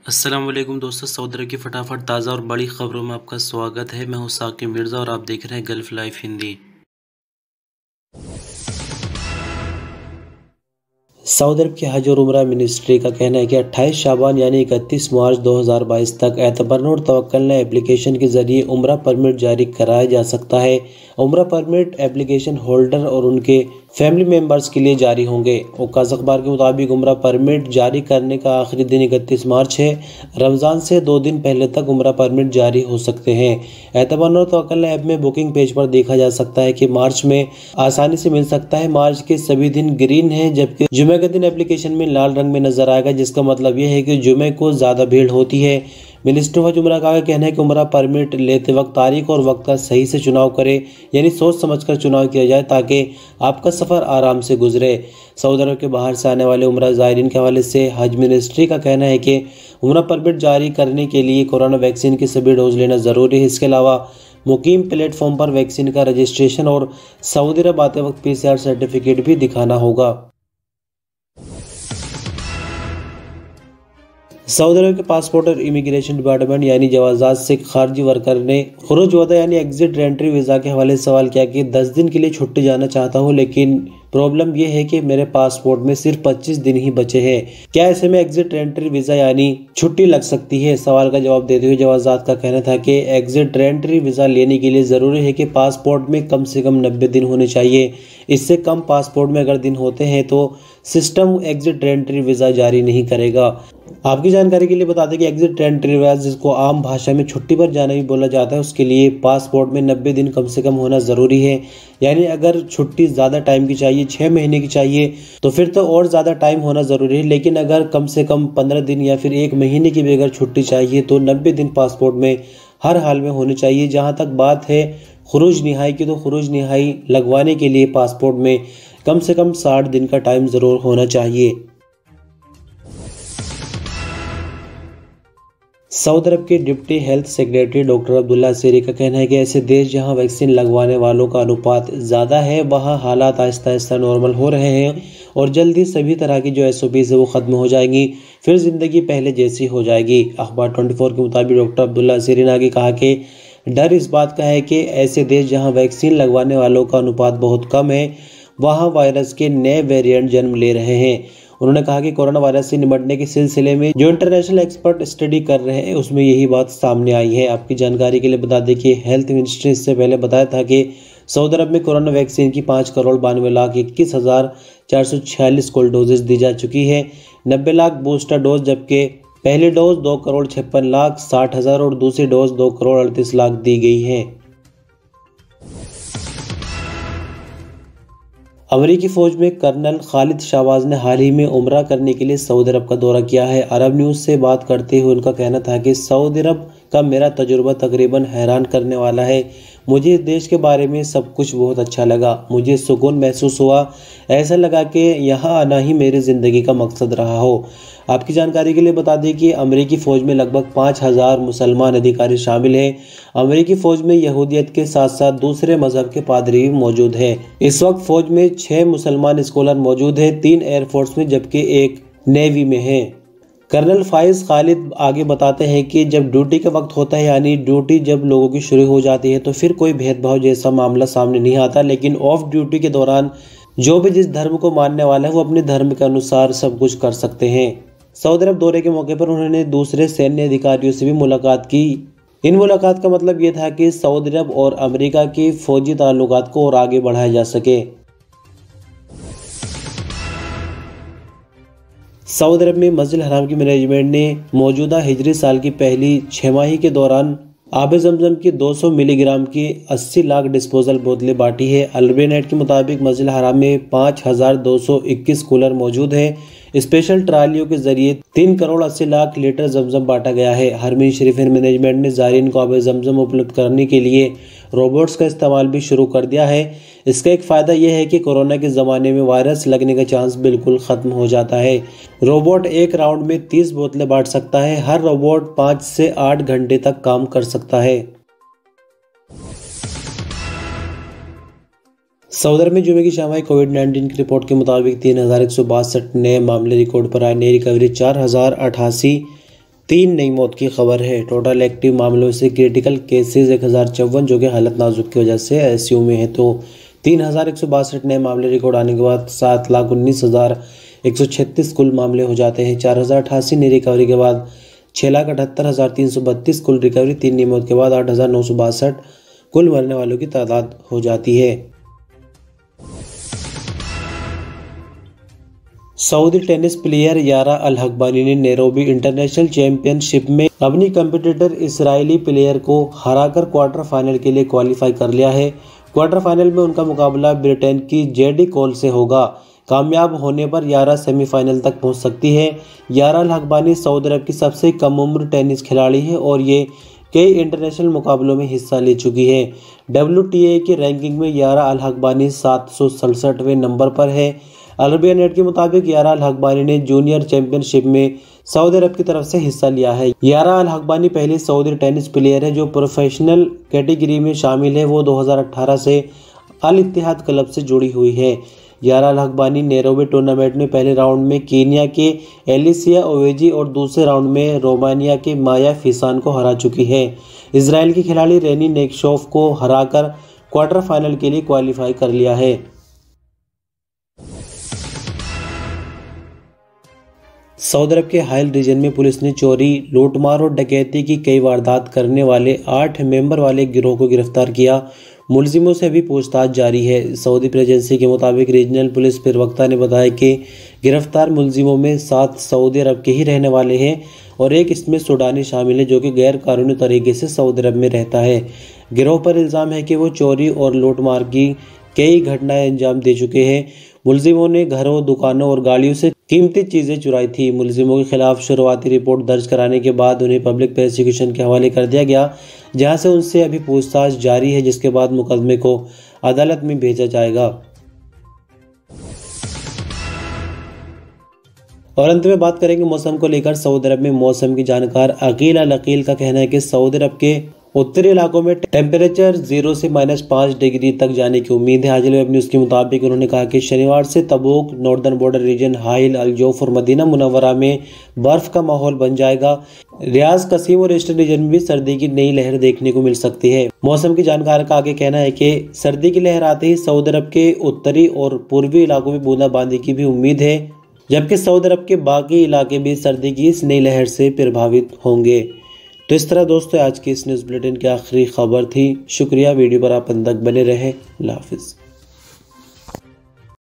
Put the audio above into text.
अस्सलाम वालेकुम दोस्तों, सऊदी अरब की फटाफट ताज़ा और बड़ी खबरों में आपका स्वागत है। मैं हूं साकिब मिर्ज़ा और आप देख रहे हैं गल्फ लाइफ हिंदी। सऊदी अरब की हज और उम्रा मिनिस्ट्री का कहना है कि 28 शाबान यानी 31 मार्च 2022 तक एतबरन और तवक्कलना एप्लीकेशन के जरिए उम्रा परमिट जारी कराया जा सकता है। उम्रा परमिट एप्लीकेशन होल्डर और उनके फैमिली मेंबर्स के लिए जारी होंगे। ओकाज़ अखबार के मुताबिक उम्रा परमिट जारी करने का आखिरी दिन 31 मार्च है। रमज़ान से 2 दिन पहले तक उम्रा परमिट जारी हो सकते हैं। एतबरन और तवक्कलना ऐप में बुकिंग पेज पर देखा जा सकता है कि मार्च में आसानी से मिल सकता है। मार्च के सभी दिन ग्रीन है, जबकि जुमे के दिन एप्लीकेशन में लाल रंग में नजर आएगा, जिसका मतलब यह है कि जुमे को ज्यादा भीड़ होती है। मिनिस्टर हज उमरा का कहना है कि उम्रा परमिट लेते वक्त तारीख और वक्त का सही से चुनाव करें, यानी सोच समझकर चुनाव किया जाए ताकि आपका सफर आराम से गुजरे। सऊदी अरब के बाहर से आने वाले उम्रा ज़ायरीन के हवाले से हज मिनिस्ट्री का कहना है कि उम्रा परमिट जारी करने के लिए कोरोना वैक्सीन की सभी डोज लेना जरूरी है। इसके अलावा मुकीम प्लेटफॉर्म पर वैक्सीन का रजिस्ट्रेशन और सऊदी अरब आते वक्त PCR सर्टिफिकेट भी दिखाना होगा। सऊदी अरब के पासपोर्ट और इमिग्रेशन डिपार्टमेंट यानी जवाजात से खारजी वर्कर ने खुरूज वदा यानी एग्जिट रेंट्री वीज़ा के हवाले से सवाल किया कि 10 दिन के लिए छुट्टी जाना चाहता हूं, लेकिन प्रॉब्लम यह है कि मेरे पासपोर्ट में सिर्फ 25 दिन ही बचे हैं। क्या ऐसे में एग्जिट रेंट्री वीज़ा यानी छुट्टी लग सकती है? सवाल का जवाब देते हुए जवाजात का कहना था कि एग्जिट रेंट्री वीज़ा लेने के लिए ज़रूरी है कि पासपोर्ट में कम से कम 90 दिन होने चाहिए। इससे कम पासपोर्ट में अगर दिन होते हैं तो सिस्टम एग्जिट रेंट्री वीज़ा जारी नहीं करेगा। आपकी जानकारी के लिए बता दें कि एग्जिट रेंट्री वीज़ा, जिसको आम भाषा में छुट्टी पर जाना भी बोला जाता है, उसके लिए पासपोर्ट में 90 दिन कम से कम होना ज़रूरी है। यानी अगर छुट्टी ज़्यादा टाइम की चाहिए, 6 महीने की चाहिए, तो फिर तो और ज़्यादा टाइम होना ज़रूरी है। लेकिन अगर कम से कम 15 दिन या फिर 1 महीने की भी अगर छुट्टी चाहिए तो 90 दिन पासपोर्ट में हर हाल में होनी चाहिए। जहाँ तक बात है खुरूज निहाई की, तो खुरूज निहाई लगवाने के लिए पासपोर्ट में कम से कम 60 दिन का टाइम ज़रूर होना चाहिए। सऊदी अरब के deputy health secretary doctor Abdullah Asiri का कहना है कि ऐसे देश जहां वैक्सीन लगवाने वालों का अनुपात ज़्यादा है, वहां हालात आहिस्ता आहिस्ता नॉर्मल हो रहे हैं और जल्दी सभी तरह की जो SOPs है वो ख़त्म हो जाएंगी, फिर ज़िंदगी पहले जैसी हो जाएगी। अखबार 24 के मुताबिक डॉक्टर अब्दुल्ला असीरी ने आगे कहा कि डर इस बात का है कि ऐसे देश जहाँ वैक्सीन लगवाने वालों का अनुपात बहुत कम है, वहाँ वायरस के नए वेरिएंट जन्म ले रहे हैं। उन्होंने कहा कि कोरोना वायरस से निपटने के सिलसिले में जो इंटरनेशनल एक्सपर्ट स्टडी कर रहे हैं उसमें यही बात सामने आई है। आपकी जानकारी के लिए बता दें कि हेल्थ मिनिस्ट्री इससे पहले बताया था कि सऊदी अरब में कोरोना वैक्सीन की 5,92,21,446 कोल्ड डोजेस दी जा चुकी है। 90 लाख बूस्टर डोज, जबकि पहली डोज 2,56,60,000 और दूसरी डोज 2,38,00,000 दी गई है। अमेरिकी फौज में कर्नल खालिद शाहबाज ने हाल ही में उम्रा करने के लिए सऊदी अरब का दौरा किया है। अरब न्यूज़ से बात करते हुए उनका कहना था कि सऊदी अरब का मेरा तजुर्बा तकरीबन हैरान करने वाला है। मुझे इस देश के बारे में सब कुछ बहुत अच्छा लगा, मुझे सुकून महसूस हुआ, ऐसा लगा कि यहाँ आना ही मेरी ज़िंदगी का मकसद रहा हो। आपकी जानकारी के लिए बता दें कि अमेरिकी फ़ौज में लगभग 5,000 मुसलमान अधिकारी शामिल हैं। अमेरिकी फ़ौज में यहूदियत के साथ साथ दूसरे मज़हब के पादरी भी मौजूद हैं। इस वक्त फ़ौज में 6 मुसलमान स्कॉलर मौजूद हैं, 3 एयरफोर्स में जबकि 1 नेवी में है। कर्नल फाइज खालिद आगे बताते हैं कि जब ड्यूटी का वक्त होता है, यानी ड्यूटी जब लोगों की शुरू हो जाती है, तो फिर कोई भेदभाव जैसा मामला सामने नहीं आता। लेकिन ऑफ ड्यूटी के दौरान जो भी जिस धर्म को मानने वाला है वो अपने धर्म के अनुसार सब कुछ कर सकते हैं। सऊदी अरब दौरे के मौके पर उन्होंने दूसरे सैन्य अधिकारियों से भी मुलाकात की। इन मुलाकात का मतलब ये था कि सऊदी अरब और अमेरिका की फौजी ताल्लुकात को और आगे बढ़ाया जा सके। सऊदी अरब में मस्जिद हराम की मैनेजमेंट ने मौजूदा हिजरी साल की पहली 6 माही के दौरान आब जमजम की 200 मिलीग्राम की 80 लाख डिस्पोजल बोतलें बांटी है। अल्बेनेट के मुताबिक मस्जिद हराम में 5,221 कूलर मौजूद हैं। स्पेशल ट्रालियों के जरिए 3,80,00,000 लीटर जमजम बांटा गया है। हरमीन शरीफीन मैनेजमेंट ने ज़ायरीन को आब जमजम उपलब्ध करने के लिए रोबोट्स का इस्तेमाल भी शुरू कर दिया है। इसका एक फ़ायदा यह है कि कोरोना के ज़माने में वायरस लगने का चांस बिल्कुल ख़त्म हो जाता है। रोबोट एक राउंड में 30 बोतलें बांट सकता है। हर रोबोट 5 से 8 घंटे तक काम कर सकता है। सऊदी अरब में जुमे की शाम कोविड-19 की रिपोर्ट के मुताबिक 3,162 नए मामले रिकॉर्ड पर आए। नई रिकवरी 4,088 3 नई मौत की खबर है। टोटल एक्टिव मामलों से क्रिटिकल केसेस 1054 जो कि हालत नाजुक की वजह से आईसीयू में है, तो 3162 नए मामले रिकॉर्ड आने के बाद 7,19,136 कुल मामले हो जाते हैं। 4088 नई रिकवरी के बाद 6,78,332 कुल रिकवरी। 3 नई मौत के बाद 8,962 कुल मरने वालों की तादाद हो जाती है। सऊदी टेनिस प्लेयर यारा अल हकबानी ने नैरोबी इंटरनेशनल चैंपियनशिप में अपनी कंपटीटर इजरायली प्लेयर को हराकर क्वार्टर फाइनल के लिए क्वालिफाई कर लिया है। क्वार्टर फाइनल में उनका मुकाबला ब्रिटेन की जेडी कोल से होगा। कामयाब होने पर यारा सेमीफाइनल तक पहुंच सकती है। यारा अल हकबानी सऊदी अरब की सबसे कम उम्र टेनिस खिलाड़ी है और ये कई इंटरनेशनल मुकाबलों में हिस्सा ले चुकी है। WTA की रैंकिंग में यारा अल हकबानी 767वें नंबर पर है। अरबिया नेट के मुताबिक यारा अल हकबानी ने जूनियर चैंपियनशिप में सऊदी अरब की तरफ से हिस्सा लिया है। यारा अल हकबानी पहली सऊदी टेनिस प्लेयर है जो प्रोफेशनल कैटेगरी में शामिल है। वो 2018 से अल इत्तिहाद क्लब से जुड़ी हुई है। यारा अल हकबानी नैरोबी टूर्नामेंट में पहले राउंड में कीनिया के एलिसिया ओवेजी और दूसरे राउंड में रोमानिया के माया फिसान को हरा चुकी है। इजराइल की खिलाड़ी रेनी नेक्शोफ को हराकर क्वार्टर फाइनल के लिए क्वालिफाई कर लिया है। सऊदी अरब के हाइल रीजन में पुलिस ने चोरी, लूटमार और डकैती की कई वारदात करने वाले 8 मेंबर वाले गिरोह को गिरफ्तार किया। मुलजिमों से भी पूछताछ जारी है। सऊदी प्रेस एजेंसी के मुताबिक रीजनल पुलिस प्रवक्ता ने बताया कि गिरफ्तार मुलजिमों में 7 सऊदी अरब के ही रहने वाले हैं और एक इसमें सूडानी शामिल है जो कि गैर कानूनी तरीके से सऊदी अरब में रहता है। गिरोह पर इल्ज़ाम है कि वो चोरी और लूटमार की कई घटनाएं अंजाम दे चुके हैं। मुलजिमों ने घरों, दुकानों और गाड़ियों से कीमती चीज़ें चुराई थी। मुलजिमों के खिलाफ शुरुआती रिपोर्ट दर्ज कराने के बाद उन्हें पब्लिक प्रोसिक्यूशन के हवाले कर दिया गया, जहां से उनसे अभी पूछताछ जारी है, जिसके बाद मुकदमे को अदालत में भेजा जाएगा। और अंत में बात करेंगे मौसम को लेकर। सऊदी अरब में मौसम की जानकार अकील अल अकील का कहना है कि सऊदी अरब के उत्तरी इलाकों में टेम्परेचर 0 से -5 डिग्री तक जाने की उम्मीद है। आज वेब न्यूज़ के मुताबिक उन्होंने कहा कि शनिवार से तबूक, नॉर्दर्न बॉर्डर रीजन, हाइल, अल-जौफ और मदीना मुनव्वरा में बर्फ का माहौल बन जाएगा। रियाज, कसीम और ईस्टर्न रीजन में भी सर्दी की नई लहर देखने को मिल सकती है। मौसम की जानकार का आगे कहना है कि सर्दी की लहर आते ही सऊदी अरब के उत्तरी और पूर्वी इलाकों में बूंदाबांदी की भी उम्मीद है, जबकि सऊदी अरब के बाकी इलाके भी सर्दी की इस नई लहर से प्रभावित होंगे। तो इस तरह दोस्तों आज की इस न्यूज़ बुलेटिन की आखिरी खबर थी। शुक्रिया, वीडियो पर आप अंत तक बने रहे। अल्लाह हाफिज़।